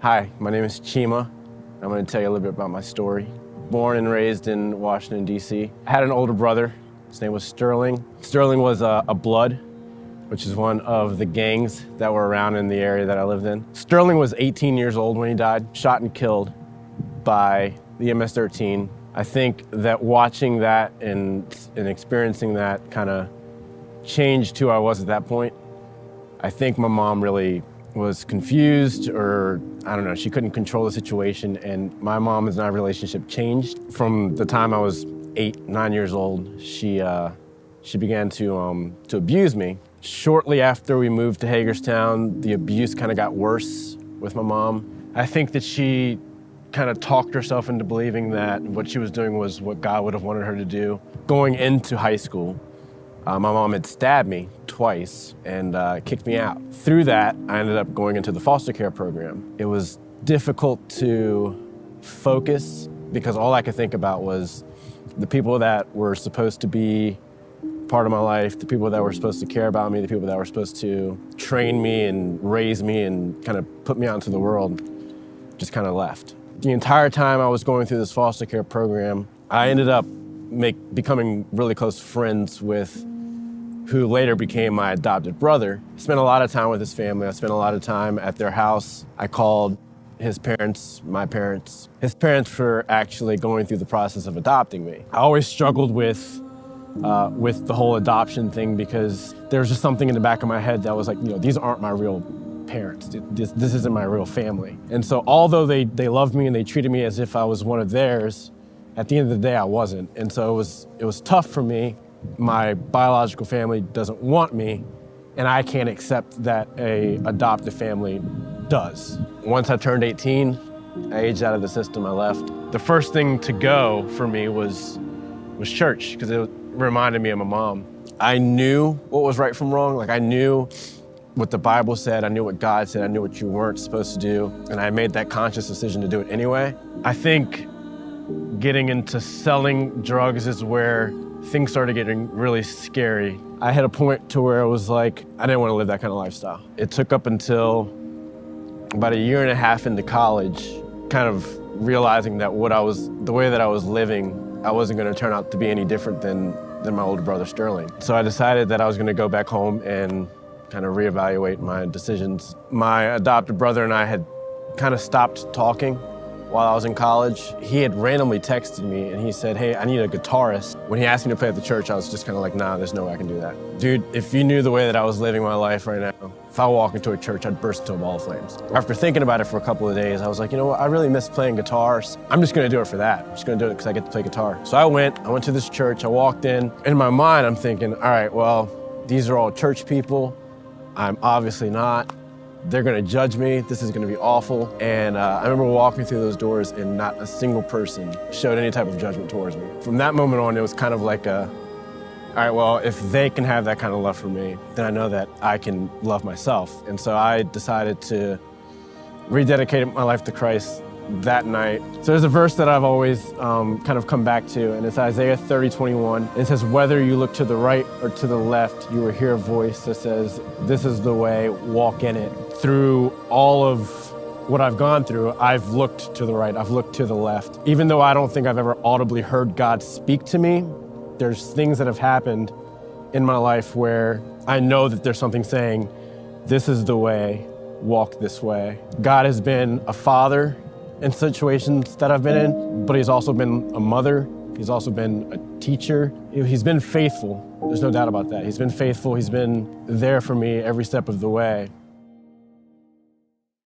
Hi, my name is Chima. I'm going to tell you a little bit about my story. Born and raised in Washington, D.C. I had an older brother. His name was Sterling. Sterling was a Blood, which is one of the gangs that were around in the area that I lived in. Sterling was 18 years old when he died, shot and killed by the MS-13. I think that watching that and experiencing that kind of changed who I was at that point. I think my mom really was confused, or I don't know, she couldn't control the situation, and my mom and I relationship changed. From the time I was 8, 9 years old, she began to abuse me. Shortly after we moved to Hagerstown, the abuse kind of got worse with my mom. I think that she kind of talked herself into believing that what she was doing was what God would have wanted her to do. Going into high school, my mom had stabbed me twice and kicked me out. Through that, I ended up going into the foster care program. It was difficult to focus because all I could think about was the people that were supposed to be part of my life, the people that were supposed to care about me, the people that were supposed to train me and raise me and kind of put me out into the world, just kind of left. The entire time I was going through this foster care program, I ended up becoming really close friends with who later became my adopted brother. I spent a lot of time with his family. I spent a lot of time at their house. I called his parents, my parents. His parents were actually going through the process of adopting me. I always struggled with the whole adoption thing because there was just something in the back of my head that was like, these aren't my real parents. This isn't my real family. And so although they loved me and they treated me as if I was one of theirs, at the end of the day, I wasn't. And so it was tough for me. My biological family doesn't want me, and I can't accept that an adoptive family does. Once I turned 18, I aged out of the system, I left. The first thing to go for me was church, because it reminded me of my mom. I knew what was right from wrong. Like, I knew what the Bible said, I knew what God said, I knew what you weren't supposed to do, and I made that conscious decision to do it anyway. I think getting into selling drugs is where things started getting really scary. I had a point to where it was like, I didn't want to live that kind of lifestyle. It took up until about a year and a half into college, kind of realizing that the way that I was living, I wasn't going to turn out to be any different than my older brother Sterling. So I decided that I was going to go back home and kind of reevaluate my decisions. My adopted brother and I had kind of stopped talking while I was in college. He had randomly texted me and he said, hey, I need a guitarist. When he asked me to play at the church, I was just kind of like, nah, there's no way I can do that. Dude, if you knew the way that I was living my life right now, if I walk into a church, I'd burst into a ball of flames. After thinking about it for a couple of days, I was like, you know what, I really miss playing guitars. I'm just gonna do it for that. I'm just gonna do it because I get to play guitar. So I went to this church, I walked in my mind, I'm thinking, all right, well, these are all church people. I'm obviously not. They're gonna judge me, this is gonna be awful. And I remember walking through those doors and not a single person showed any type of judgment towards me. From that moment on, it was kind of like all right, well, if they can have that kind of love for me, then I know that I can love myself. And so I decided to rededicate my life to Christ that night. So there's a verse that I've always kind of come back to, and it's Isaiah 30:21. It says, whether you look to the right or to the left, you will hear a voice that says, this is the way, walk in it. Through all of what I've gone through, I've looked to the right, I've looked to the left. Even though I don't think I've ever audibly heard God speak to me, there's things that have happened in my life where I know that there's something saying, this is the way, walk this way. God has been a father in situations that I've been in, but he's also been a mother. He's also been a teacher. He's been faithful. There's no doubt about that. He's been faithful. He's been there for me every step of the way.